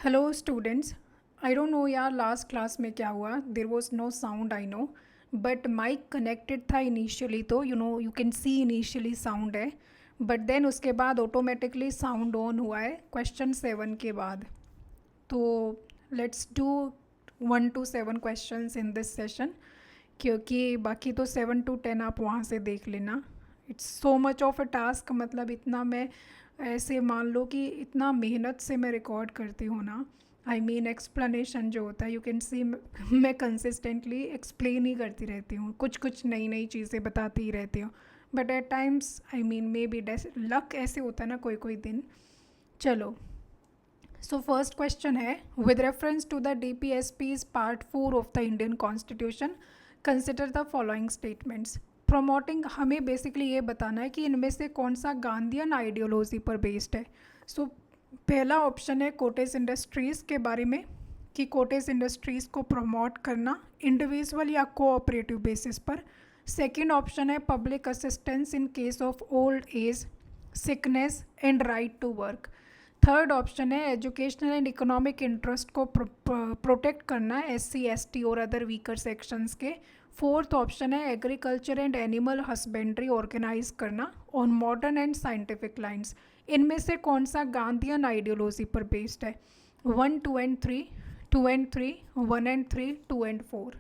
Hello students. I don't know यार last class में क्या हुआ। There was no sound I know, but mic connected था initially, तो you can see initially sound है, but then उसके बाद ऑटोमेटिकली साउंड ऑन हुआ है क्वेश्चन 7 के बाद। तो let's do 1 to 7 questions in this session, क्योंकि बाकी तो 7 to 10 आप वहाँ से देख लेना। It's so much of a task, मतलब इतना मैं ऐसे मान लो कि इतना मेहनत से मैं रिकॉर्ड करती हूँ ना। आई मीन एक्सप्लेनेशन जो होता है, यू कैन सी मैं कंसिस्टेंटली एक्सप्लेन ही करती रहती हूँ, कुछ कुछ नई नई चीज़ें बताती ही रहती हूँ, but at times I mean may be luck ऐसे होता है ना कोई कोई दिन। चलो, सो फर्स्ट क्वेश्चन है, with reference to the DPSP's part 4 of the Indian constitution consider the following statements. Promoting, हमें बेसिकली ये बताना है कि इनमें से कौन सा गांधीयन आइडियोलॉजी पर बेस्ड है। सो पहला ऑप्शन है कोटेज इंडस्ट्रीज़ के बारे में, कि कोटेज इंडस्ट्रीज़ को प्रमोट करना इंडिविजुअल या कोऑपरेटिव बेसिस पर। सेकंड ऑप्शन है public assistance in case of old age, sickness and right to work. Third option है एजुकेशनल एंड इकोनॉमिक इंटरेस्ट को प्रोटेक्ट करना SC ST और अदर वीकर सेक्शंस के। फोर्थ ऑप्शन है agriculture and animal husbandry organise करना on modern and scientific lines. इनमें से कौन सा गांधीयन आइडियोलॉजी पर बेस्ड है? 1 2 and 3, 2 and 3, 1 and 3, 2 and 4।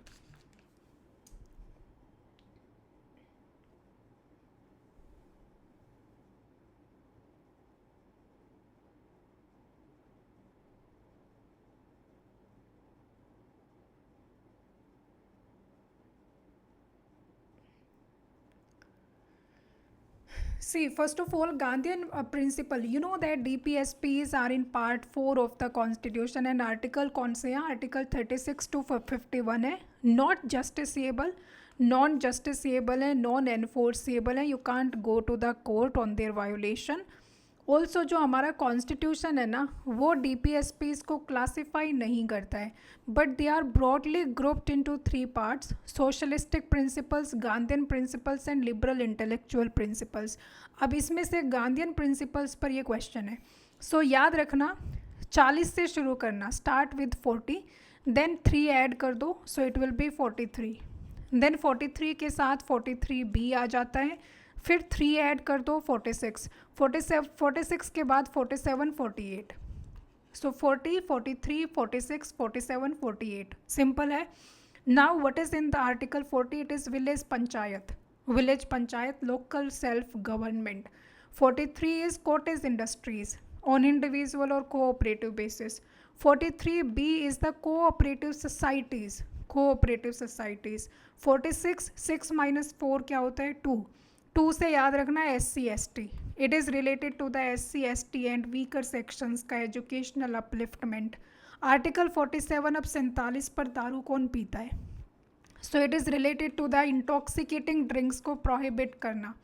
See, first of all, Gandhian principle, you know that DPSPs are in part 4 of the constitution and article कौन से हैं? Article 36 to 51 है, not justiciable, non justiciable है, non enforceable है, you can't go to the court on their violation। Also जो हमारा constitution है ना, वो DPSPs को क्लासीफाई नहीं करता है, but they are broadly grouped into 3 parts: socialistic principles, Gandhian principles and liberal intellectual principles. अब इसमें से गांधीयन प्रिंसिपल्स पर ये क्वेश्चन है, सो याद रखना 40 से शुरू करना, स्टार्ट विद 40, देन 3 ऐड कर दो, so it will be 43, then 43 के साथ 43B आ जाता है, फिर 3 ऐड कर दो 46, 46 के बाद 47, 48। सो 40, 43, 46, 47, 48 सिंपल है। Now what is in the article 40? It is village panchayat, village panchayat, local self government. 43 is cottage industries on individual और cooperative basis. 43B is the cooperative societies, cooperative societies. 46, 6 - 4 क्या होता है? 2। 2 से याद रखना है SC ST, it is related to the SC ST and weaker sections का educational upliftment. Article 47, अब 47 पर दारू कौन पीता है? So it is related to the intoxicating drinks को प्रोहिबिट करना।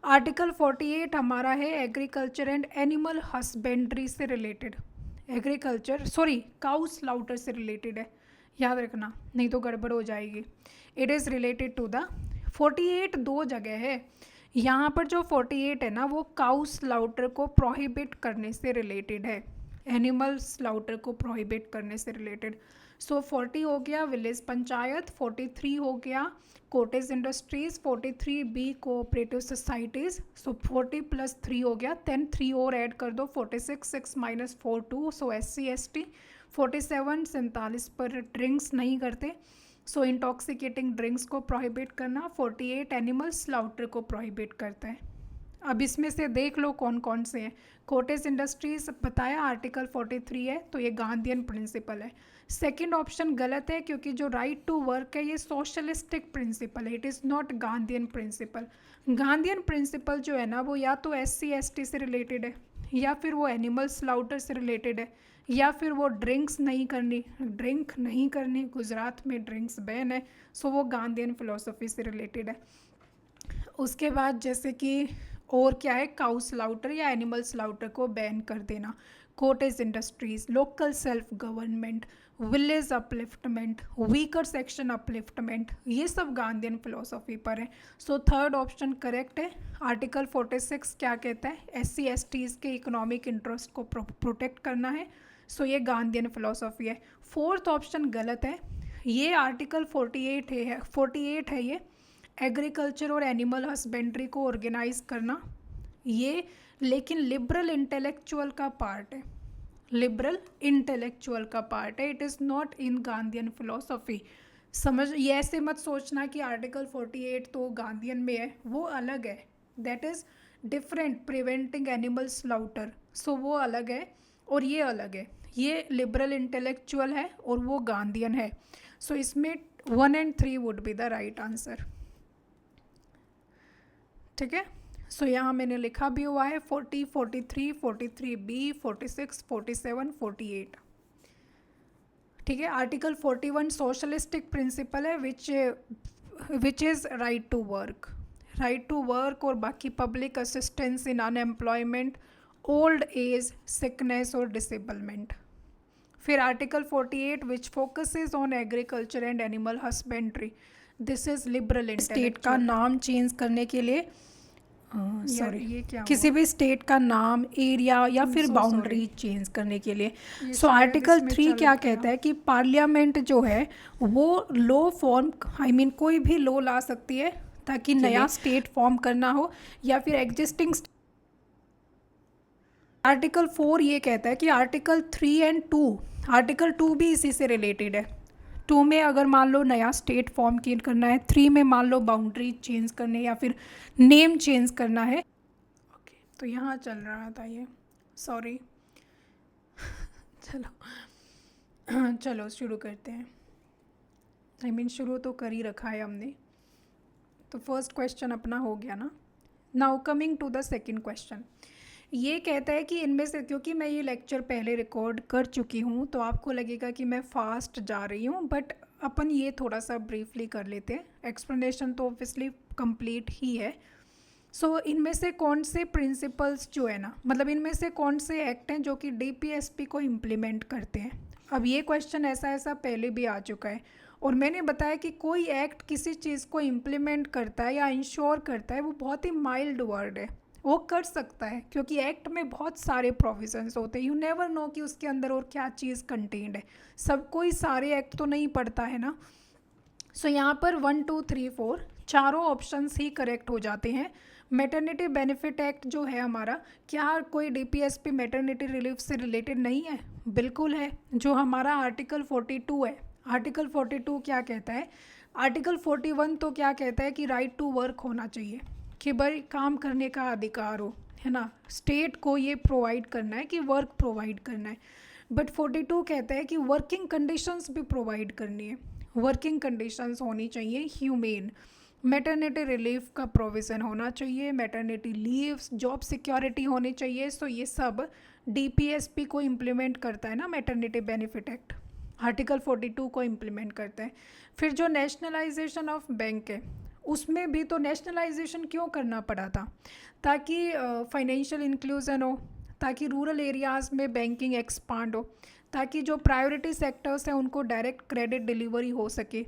आर्टिकल 48 हमारा है एग्रीकल्चर एंड एनिमल हस्बेंड्री से रिलेटेड, एग्रीकल्चर सॉरी काउ स्लाउटर से रिलेटेड है, याद रखना नहीं तो गड़बड़ हो जाएगी। It is related to the 48 दो जगह है, यहाँ पर जो 48 है ना वो काउ स्लाउटर को प्रोहिबिट करने से रिलेटेड है, एनिमल स्लाउटर को प्रोहिबिट करने से रिलेटेड। सो 40 हो गया विलेज पंचायत, 43 हो गया cottage industries, 43B cooperative societies. So 40 + 3 हो गया, 10 3 और ऐड कर दो, 46, 6 - 4 2, सो SC ST। 47 47 पर ड्रिंक्स नहीं करते, सो इंटॉक्सिकेटिंग ड्रिंक्स को प्रोहिबिट करना। 48 एनिमल स्लाउटर को प्रोहिबिट करता है। अब इसमें से देख लो कौन कौन से हैं। कोटेज इंडस्ट्रीज बताया आर्टिकल 43 है, तो ये गांधीयन प्रिंसिपल है। सेकंड ऑप्शन गलत है, क्योंकि जो राइट टू वर्क है ये सोशलिस्टिक प्रिंसिपल है, it is not Gandhian principle. Gandhian principle जो है ना वो या तो SC ST से रिलेटेड है, या फिर वो एनिमल स्लाउटर से रिलेटेड है, या फिर वो ड्रिंक नहीं करनी, गुजरात में ड्रिंक्स बैन है, सो वो गांधीयन फिलोसफी से रिलेटेड है। उसके बाद जैसे कि और क्या है, काउ स्लाउटर या एनिमल स्लाउटर को बैन कर देना। Cottage industries, local self government, village upliftment, weaker section upliftment, ये सब गांधीयन फिलोसफी पर है। सो थर्ड ऑप्शन करेक्ट है। आर्टिकल 46 क्या कहता है? SC STs के इकोनॉमिक इंटरेस्ट को प्रोटेक्ट करना है। सो ये गांधीयन फिलोसॉफी है। फोर्थ ऑप्शन गलत है, ये आर्टिकल 48 है ये, एग्रीकल्चर और एनिमल हस्बेंड्री को ऑर्गेनाइज करना, ये लेकिन लिबरल इंटेलेक्चुअल का पार्ट है, लिबरल इंटेलेक्चुअल का पार्ट है, it is not in Gandhian philosophy. समझ, ये ऐसे मत सोचना कि आर्टिकल 48 तो गांधीयन में है, वो अलग है, that is different, preventing animal slaughter, so वो अलग है और ये अलग है, ये लिबरल इंटेलेक्चुअल है और वो गांधीयन है। सो इसमें 1 and 3 would be the right answer. ठीक है, सो यहाँ मैंने लिखा भी हुआ है 40, 43, 43B, 46, 47, 48। ठीक है, आर्टिकल 41 सोशलिस्टिक प्रिंसिपल है which is right to work और बाकी public assistance in unemployment, old age, sickness और डिसेबलमेंट। फिर article 48 which focuses on agriculture and animal husbandry, this is liberal intellectual. State का नाम चेंज करने के लिए ये क्या किसी भी स्टेट का नाम, एरिया या फिर बाउंड्री चेंज करने के लिए। सो आर्टिकल 3 क्या कहता है कि पार्लियामेंट जो है वो लॉ फॉर्म, आई मीन कोई भी लॉ ला सकती है ताकि नया स्टेट फॉर्म करना हो या फिर एग्जिस्टिंग। आर्टिकल 4 ये कहता है कि आर्टिकल 3 and 2, आर्टिकल 2 भी इसी से रिलेटेड है। 2 में अगर मान लो नया स्टेट फॉर्म करना है, 3 में मान लो बाउंड्री चेंज करने या फिर नेम चेंज करना है। ओके, तो यहाँ चल रहा था ये, सॉरी चलो शुरू करते हैं। आई मीन शुरू तो कर ही रखा है हमने, तो फर्स्ट क्वेश्चन अपना हो गया ना। Now coming to the second question, ये कहता है कि इनमें से, क्योंकि मैं ये लेक्चर पहले रिकॉर्ड कर चुकी हूँ तो आपको लगेगा कि मैं फास्ट जा रही हूँ, बट अपन ये थोड़ा सा ब्रीफली कर लेते हैं, एक्सप्लेनेशन तो ऑब्वियसली कंप्लीट ही है। सो इनमें से कौन से प्रिंसिपल्स जो है ना, मतलब इनमें से कौन से एक्ट हैं जो कि डीपीएसपी को इम्प्लीमेंट करते हैं। अब ये क्वेश्चन ऐसा पहले भी आ चुका है और मैंने बताया कि कोई एक्ट किसी चीज़ को इम्प्लीमेंट करता है या इंश्योर करता है, वो बहुत ही माइल्ड वर्ड है, वो कर सकता है क्योंकि एक्ट में बहुत सारे प्रोविजंस होते हैं, यू नेवर नो कि उसके अंदर और क्या चीज़ कंटेन्ड है, सब कोई सारे एक्ट तो नहीं पढ़ता है ना। सो यहाँ पर 1, 2, 3, 4 चारों ऑप्शंस ही करेक्ट हो जाते हैं। मैटरनिटी बेनिफिट एक्ट जो है हमारा, क्या कोई डीपीएसपी मैटरनिटी रिलीफ से रिलेटेड नहीं है? बिल्कुल है, जो हमारा आर्टिकल 42 है। आर्टिकल 42 क्या कहता है? आर्टिकल 41 तो क्या कहता है कि राइट टू वर्क होना चाहिए, कि भाई काम करने का अधिकार हो, है ना, स्टेट को ये प्रोवाइड करना है कि वर्क प्रोवाइड करना है। बट 42 कहता है कि वर्किंग कंडीशंस भी प्रोवाइड करनी है, वर्किंग कंडीशंस होनी चाहिए ह्यूमेन, मैटरनिटी रिलीफ का प्रोविज़न होना चाहिए, मैटरनिटी लीव्स, जॉब सिक्योरिटी होनी चाहिए। सो ये सब डीपीएसपी को इम्प्लीमेंट करता है ना, मैटरनिटी बेनिफिट एक्ट आर्टिकल 42 को इम्प्लीमेंट करता है। फिर जो नेशनलाइजेशन ऑफ बैंक है, उसमें भी तो नेशनलाइजेशन क्यों करना पड़ा था? ताकि फाइनेंशियल इंक्लूजन हो, ताकि रूरल एरियाज़ में बैंकिंग एक्सपांड हो, ताकि जो प्रायोरिटी सेक्टर्स हैं उनको डायरेक्ट क्रेडिट डिलीवरी हो सके।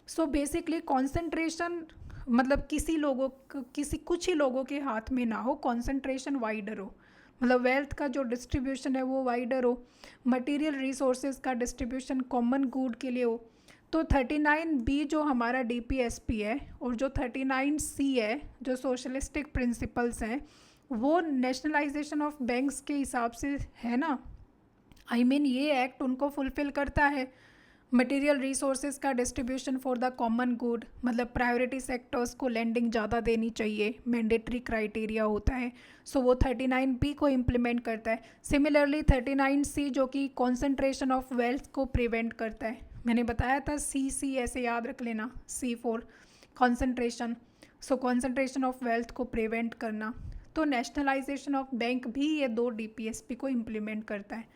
सो बेसिकली कॉन्सेंट्रेशन, मतलब किसी कुछ ही लोगों के हाथ में ना हो, कॉन्सेंट्रेशन वाइडर हो, मतलब वेल्थ का जो डिस्ट्रीब्यूशन है वो वाइडर हो, मटेरियल रिसोर्सेज का डिस्ट्रीब्यूशन कॉमन गुड के लिए हो। तो 39B जो हमारा डीपीएसपी है और जो 39C है जो सोशलिस्टिक प्रिंसिपल्स हैं, वो नेशनलाइजेशन ऑफ बैंक्स के हिसाब से है ना। आई मीन ये एक्ट उनको फुलफ़िल करता है। मटेरियल रिसोर्सेज का distribution for the common good, मतलब प्रायोरिटी सेक्टर्स को लेंडिंग ज़्यादा देनी चाहिए, मैंडेटरी क्राइटेरिया होता है। सो वो 39B को इम्प्लीमेंट करता है। सिमिलरली 39C जो कि कॉन्सेंट्रेशन ऑफ वेल्थ को प्रिवेंट करता है, मैंने बताया था सी ऐसे याद रख लेना, C for concentration, so concentration of wealth को प्रिवेंट करना। तो नेशनलाइजेशन ऑफ बैंक भी ये दो डीपीएसपी को इम्प्लीमेंट करता है।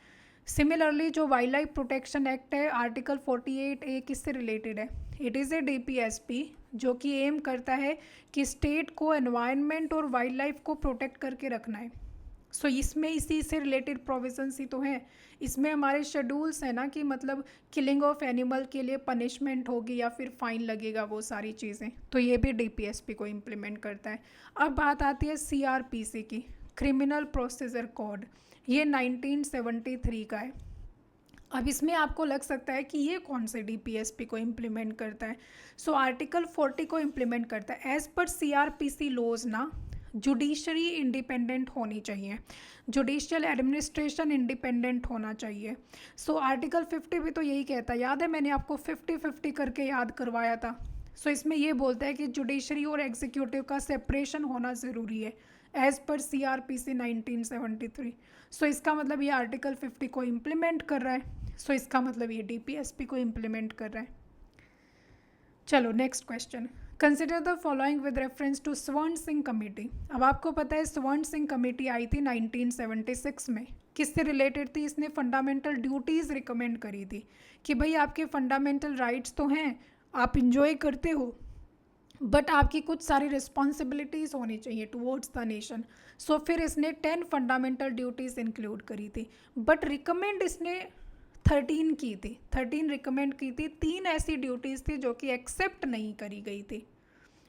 सिमिलरली जो वाइल्ड लाइफ प्रोटेक्शन एक्ट है आर्टिकल 48A किससे रिलेटेड है? इट इज़ ए डीपीएसपी जो कि एम करता है कि स्टेट को एनवायरनमेंट और वाइल्ड लाइफ को प्रोटेक्ट करके रखना है। सो इसमें इसी से रिलेटेड प्रोविजंस ही तो हैं, इसमें हमारे शेड्यूल्स हैं ना, कि मतलब किलिंग ऑफ एनिमल के लिए पनिशमेंट होगी या फिर फाइन लगेगा, वो सारी चीज़ें, तो ये भी डीपीएसपी को इम्प्लीमेंट करता है। अब बात आती है सीआरपीसी की, क्रिमिनल प्रोसीजर कोड, ये 1973 का है। अब इसमें आपको लग सकता है कि ये कौन से डीपीएसपी को इम्प्लीमेंट करता है। सो आर्टिकल 40 को इम्प्लीमेंट करता है। एज पर सीआरपीसी लॉज ना जुडिशरी इंडिपेंडेंट होनी चाहिए, जुडिशियल एडमिनिस्ट्रेशन इंडिपेंडेंट होना चाहिए। सो आर्टिकल 50 भी तो यही कहता है, याद है मैंने आपको 50-50 करके याद करवाया था। सो इसमें ये बोलता है कि जुडिशरी और एग्जीक्यूटिव का सेपरेशन होना ज़रूरी है एज पर सीआरपीसी 1973। सो इसका मतलब ये आर्टिकल 50 को इम्प्लीमेंट कर रहा है। सो इसका मतलब ये डीपीएसपी को इम्प्लीमेंट कर रहा है। चलो next question, consider the following with reference to Swaran Singh committee. अब आपको पता है स्वर्ण सिंह कमेटी आई थी 1976 में, किससे रिलेटेड थी? इसने फंडामेंटल ड्यूटीज़ रिकमेंड करी थी कि भाई आपके फंडामेंटल राइट्स तो हैं, आप इंजॉय करते हो, बट आपकी कुछ सारी रिस्पॉन्सिबिलिटीज़ होनी चाहिए टुवर्ड्स द नेशन। सो फिर इसने 10 फंडामेंटल ड्यूटीज़ इंक्लूड करी थी, बट रिकमेंड इसने 13 की थी, 13 रिकमेंड की थी। 3 ऐसी ड्यूटीज़ थी जो कि एक्सेप्ट नहीं करी गई थी।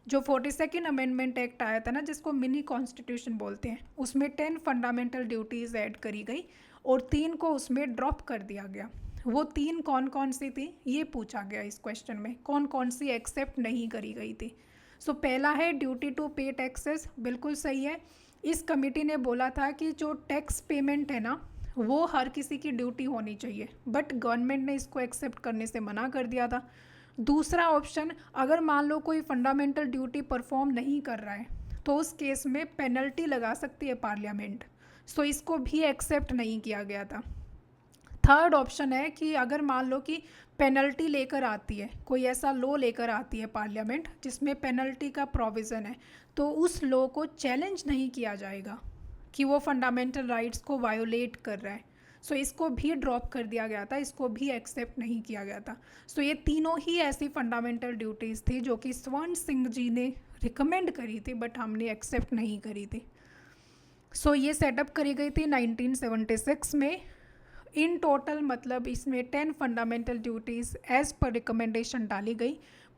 जो 42nd अमेंडमेंट एक्ट आया था ना, जिसको मिनी कॉन्स्टिट्यूशन बोलते हैं, उसमें 10 फंडामेंटल ड्यूटीज़ ऐड करी गई और 3 को उसमें ड्रॉप कर दिया गया। वो 3 कौन कौन सी थी ये पूछा गया इस क्वेश्चन में, कौन कौन सी एक्सेप्ट नहीं करी गई थी। सो पहला है ड्यूटी टू पे टैक्सेस, बिल्कुल सही है। इस कमेटी ने बोला था कि जो टैक्स पेमेंट है ना वो हर किसी की ड्यूटी होनी चाहिए, बट गवर्नमेंट ने इसको एक्सेप्ट करने से मना कर दिया था। दूसरा ऑप्शन, अगर मान लो कोई फंडामेंटल ड्यूटी परफॉर्म नहीं कर रहा है तो उस केस में पेनल्टी लगा सकती है पार्लियामेंट। सो इसको भी एक्सेप्ट नहीं किया गया था। थर्ड ऑप्शन है कि अगर मान लो कि पेनल्टी लेकर आती है, कोई ऐसा लॉ लेकर आती है पार्लियामेंट जिसमें पेनल्टी का प्रोविज़न है, तो उस लॉ को चैलेंज नहीं किया जाएगा कि वो फंडामेंटल राइट्स को वायोलेट कर रहा है। सो इसको भी ड्रॉप कर दिया गया था, इसको भी एक्सेप्ट नहीं किया गया था। सो ये तीनों ही ऐसी फंडामेंटल ड्यूटीज़ थी जो कि स्वर्ण सिंह जी ने रिकमेंड करी थी बट हमने एक्सेप्ट नहीं करी थी। सो ये सेटअप करी गई थी 1976 में। इन टोटल मतलब इसमें 10 fundamental duties as per recommendation डाली गई।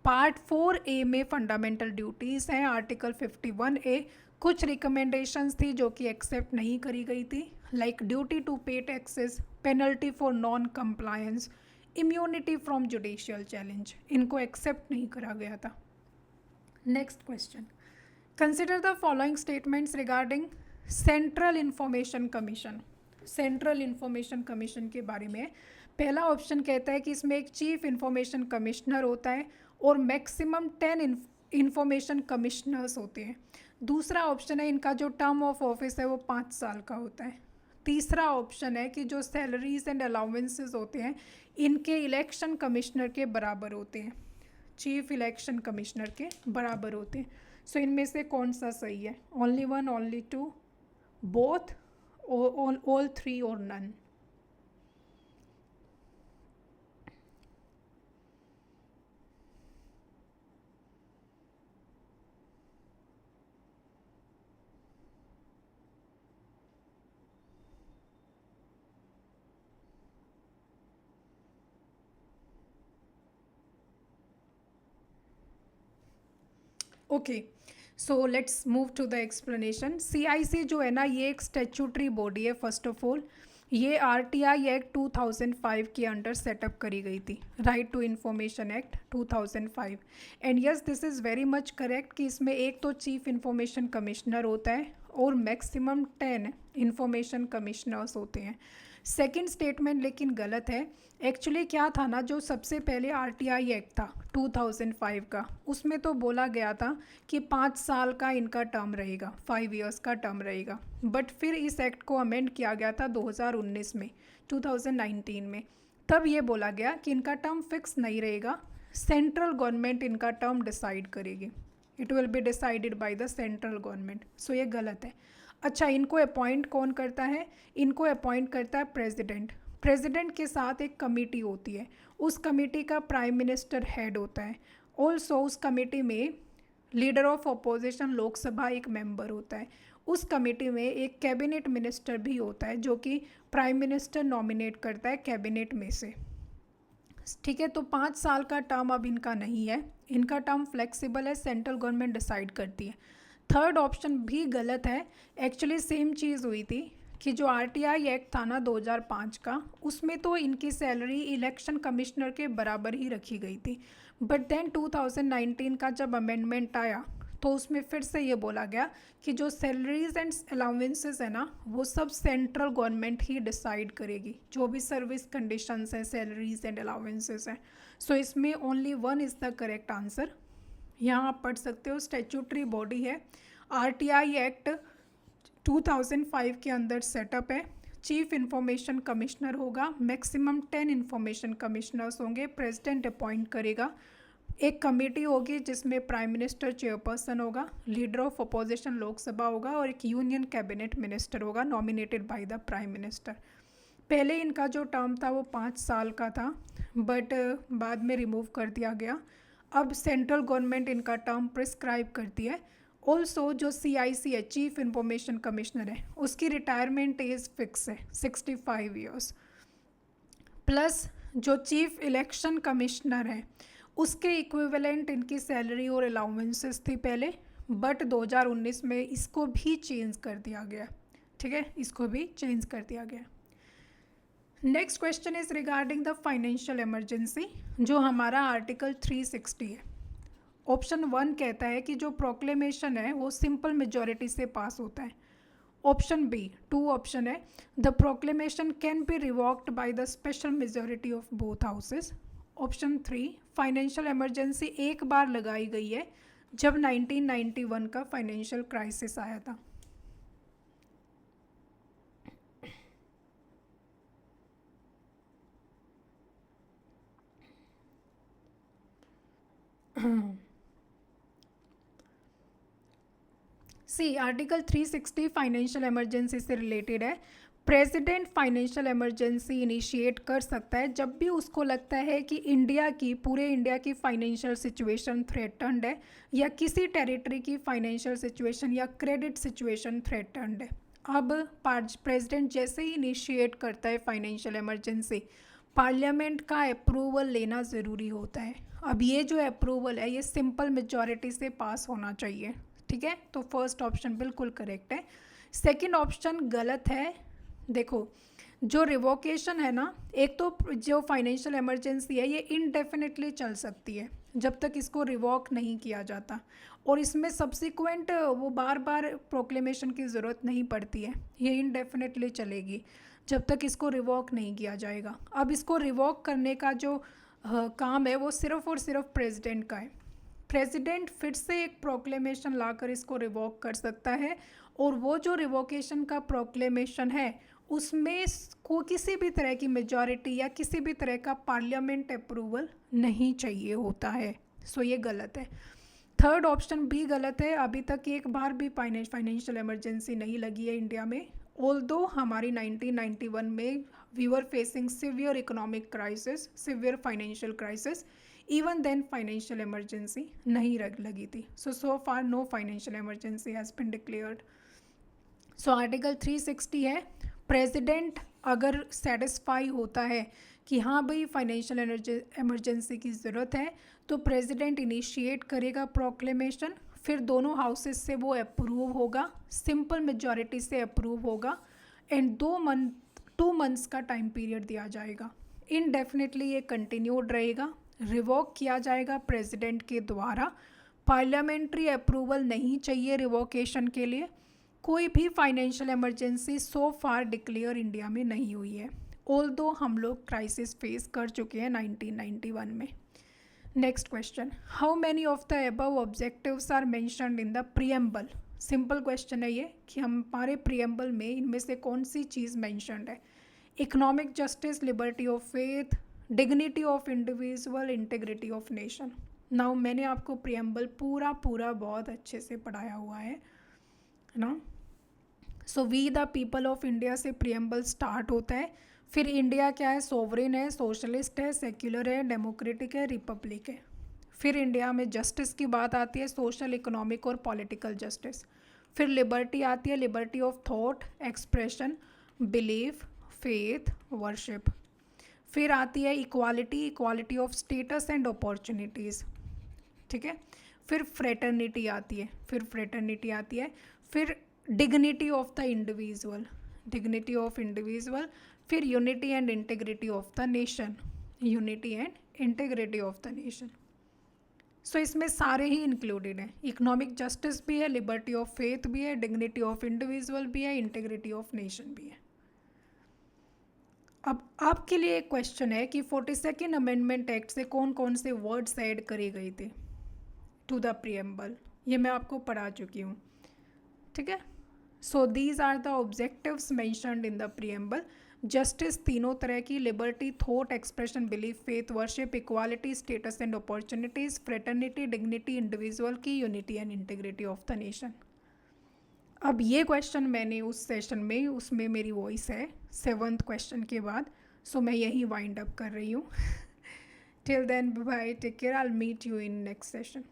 पार्ट 4A में फंडामेंटल ड्यूटीज़ हैं, आर्टिकल 51A। कुछ रिकमेंडेशंस थी जो कि एक्सेप्ट नहीं करी गई थी, लाइक ड्यूटी टू पे taxes, penalty for non compliance, immunity from judicial challenge, इनको एक्सेप्ट नहीं करा गया था। Next question, consider the following statements regarding central information commission. Central information commission के बारे में पहला ऑप्शन कहता है कि इसमें एक चीफ इंफॉर्मेशन कमिश्नर होता है और मैक्सिमम 10 इंफॉर्मेशन कमिश्नर्स होते हैं। दूसरा ऑप्शन है इनका जो टर्म ऑफ ऑफिस है वो 5 साल का होता है। तीसरा ऑप्शन है कि जो सैलरीज एंड अलाउंसेस होते हैं इनके इलेक्शन कमिश्नर के बराबर होते हैं, चीफ इलेक्शन कमिश्नर के बराबर होते हैं। सो इनमें से कौन सा सही है? Only one, only two, both, all 3 or none? Okay, so let's move to the explanation. CIC जो है ना ये एक स्टैट्यूटरी बॉडी है। फर्स्ट ऑफ ऑल ये RTI एक्ट 2005 के अंडर सेटअप करी गई थी, right to information act 2005। And yes this is very much correct कि इसमें एक तो चीफ इंफॉर्मेशन कमिश्नर होता है और मैक्सिमम 10 इंफॉर्मेशन कमिश्नर्स होते हैं। सेकंड स्टेटमेंट लेकिन गलत है। एक्चुअली क्या था ना, जो सबसे पहले RTI एक्ट था 2005 का, उसमें तो बोला गया था कि 5 साल का इनका टर्म रहेगा, 5 इयर्स का टर्म रहेगा। बट फिर इस एक्ट को अमेंड किया गया था 2019 में, 2019 में। तब ये बोला गया कि इनका टर्म फिक्स नहीं रहेगा, सेंट्रल गवर्नमेंट इनका टर्म डिसाइड करेगी, it will be decided by the central government. So ये गलत है। अच्छा, इनको अपॉइंट कौन करता है? इनको अपॉइंट करता है प्रेसिडेंट। प्रेसिडेंट के साथ एक कमेटी होती है, उस कमेटी का प्राइम मिनिस्टर हेड होता है। ऑल्सो उस कमेटी में लीडर ऑफ अपोजिशन लोकसभा एक मेंबर होता है। उस कमेटी में एक कैबिनेट मिनिस्टर भी होता है जो कि प्राइम मिनिस्टर नॉमिनेट करता है कैबिनेट में से। ठीक है, तो 5 साल का टर्म अब इनका नहीं है, इनका टर्म फ्लेक्सिबल है, सेंट्रल गवर्नमेंट डिसाइड करती है। थर्ड ऑप्शन भी गलत है। एक्चुअली सेम चीज़ हुई थी कि जो आरटीआई एक्ट था ना 2005 का, उसमें तो इनकी सैलरी इलेक्शन कमिश्नर के बराबर ही रखी गई थी। बट देन 2019 का जब अमेंडमेंट आया तो उसमें फिर से ये बोला गया कि जो सैलरीज एंड अलाउंसेस है ना, वो सब सेंट्रल गवर्नमेंट ही डिसाइड करेगी, जो भी सर्विस कंडीशंस हैं, सैलरीज एंड अलाउंसेस हैं। सो इसमें only one is the correct answer. यहाँ आप पढ़ सकते हो, स्टैट्यूटरी बॉडी है, आरटीआई एक्ट 2005 के अंदर सेटअप है। चीफ इंफॉर्मेशन कमिश्नर होगा, मैक्सिमम 10 इंफॉर्मेशन कमिश्नर्स होंगे, प्रेसिडेंट अपॉइंट करेगा। एक कमेटी होगी जिसमें प्राइम मिनिस्टर चेयरपर्सन होगा, लीडर ऑफ अपोजिशन लोकसभा होगा, और एक यूनियन कैबिनेट मिनिस्टर होगा nominated by the prime minister. पहले इनका जो टर्म था वो 5 साल का था, बट बाद में रिमूव कर दिया गया। अब सेंट्रल गवर्नमेंट इनका टर्म प्रिस्क्राइब करती है। ऑल्सो जो CIC है, चीफ इंफॉर्मेशन कमिश्नर है, उसकी रिटायरमेंट एज फिक्स है 65 ईयर्स। प्लस जो चीफ इलेक्शन कमिश्नर है उसके इक्विवेलेंट इनकी सैलरी और अलाउंसेस थी पहले, बट 2019 में इसको भी चेंज कर दिया गया। ठीक है, इसको भी चेंज कर दिया गया। Next question is regarding the financial emergency, जो हमारा आर्टिकल 360 है। ऑप्शन 1 कहता है कि जो प्रोक्लेमेशन है वो सिंपल मेजॉरिटी से पास होता है। ऑप्शन बी, 2 ऑप्शन है, the proclamation can be revoked by the special majority of both houses. Option 3, financial emergency एक बार लगाई गई है जब 1991 का फाइनेंशियल क्राइसिस आया था। सी, आर्टिकल 360 फाइनेंशियल इमरजेंसी से रिलेटेड है। प्रेसिडेंट फाइनेंशियल इमरजेंसी इनिशिएट कर सकता है जब भी उसको लगता है कि पूरे इंडिया की फाइनेंशियल सिचुएशन थ्रेटन्ड है, या किसी टेरिटरी की फाइनेंशियल सिचुएशन या क्रेडिट सिचुएशन थ्रेटन्ड है। अब प्रेसिडेंट जैसे ही इनिशिएट करता है फाइनेंशियल इमरजेंसी, पार्लियामेंट का अप्रूवल लेना ज़रूरी होता है। अब ये जो अप्रूवल है ये सिंपल मेजॉरिटी से पास होना चाहिए। ठीक है, तो फर्स्ट ऑप्शन बिल्कुल करेक्ट है। सेकंड ऑप्शन गलत है। देखो, जो रिवोकेशन है ना, एक तो जो फाइनेंशियल इमरजेंसी है ये इनडेफिनेटली चल सकती है जब तक इसको रिवॉक नहीं किया जाता, और इसमें सब्सिक्वेंट वो बार बार प्रोक्लेमेशन की ज़रूरत नहीं पड़ती है, ये इनडेफिनेटली चलेगी जब तक इसको रिवॉक नहीं किया जाएगा। अब इसको रिवॉक करने का जो काम है वो सिर्फ और सिर्फ प्रेसिडेंट का है। प्रेसिडेंट फिर से एक प्रोक्लेमेशन लाकर इसको रिवॉक कर सकता है, और वो जो रिवोकेशन का प्रोक्लेमेशन है उसमें को किसी भी तरह की मेजॉरिटी या किसी भी तरह का पार्लियामेंट अप्रूवल नहीं चाहिए होता है। सो ये गलत है। थर्ड ऑप्शन भी गलत है। अभी तक एक बार भी फाइनेंशियल इमरजेंसी नहीं लगी है इंडिया में, ऑल्दो हमारी 1991 में we were facing severe economic crisis, severe financial crisis, even then financial emergency नहीं लगी थी। So far no financial emergency has been declared. So article 360 है, प्रेसिडेंट अगर सेटिस्फाई होता है कि हाँ भाई फाइनेंशियल इमरजेंसी की ज़रूरत है, तो प्रेसिडेंट इनिशिएट करेगा प्रोक्लेमेशन, फिर दोनों हाउसेस से वो अप्रूव होगा, सिंपल मेजॉरिटी से अप्रूव होगा, एंड 2 मंथ्स का टाइम पीरियड दिया जाएगा। इनडेफिनेटली ये कंटिन्यूड रहेगा, रिवॉक किया जाएगा प्रेसिडेंट के द्वारा। पार्लियामेंट्री अप्रूवल नहीं चाहिए रिवोकेशन के लिए। कोई भी फाइनेंशियल इमरजेंसी सो फार डिक्लेयर इंडिया में नहीं हुई है, ऑल्दो हम लोग क्राइसिस फेस कर चुके हैं 1991 में। Next question, how many of the above objectives are mentioned in the preamble. Simple question है ये कि हमारे प्रीएम्बल में इनमें से कौन सी चीज़ मेंशन्ड है। Economic justice, liberty of faith, dignity of individual, integrity of nation. Now मैंने आपको प्रीएम्बल पूरा बहुत अच्छे से पढ़ाया हुआ है ना। So we the people of India से प्रीएम्बल स्टार्ट होता है, फिर इंडिया क्या है, सोवरेन है, सोशलिस्ट है, सेक्युलर है, डेमोक्रेटिक है, रिपब्लिक है। फिर इंडिया में जस्टिस की बात आती है, सोशल, इकोनॉमिक और पॉलिटिकल जस्टिस। फिर लिबर्टी आती है, liberty of thought, expression, belief, faith, worship. फिर आती है equality, equality of status and opportunities. ठीक है, फिर फ्रेटर्निटी आती है, फिर dignity of the individual, dignity of individual, फिर unity and integrity of the nation, unity and integrity of the nation. So इसमें सारे ही इंक्लूडेड हैं, इकोनॉमिक जस्टिस भी है, लिबर्टी ऑफ फेथ भी है, डिग्निटी ऑफ इंडिविजुअल भी है, इंटीग्रिटी ऑफ नेशन भी है। अब आपके लिए एक क्वेश्चन है कि 42nd अमेंडमेंट एक्ट से कौन कौन से वर्ड्स ऐड करे गए थे टू द प्रीएम्बल, ये मैं आपको पढ़ा चुकी हूँ, ठीक है। So these are the objectives mentioned in the preamble. Justice तीनों तरह की, liberty thought expression belief faith worship, equality status and opportunities, fraternity dignity individual की, unity and integrity of the nation. अब ये क्वेश्चन मैंने उस सेशन में, उसमें मेरी वॉइस है 7th क्वेश्चन के बाद, सो मैं यही वाइंड अप कर रही हूँ। Till then bye, take care, I will meet you in next session.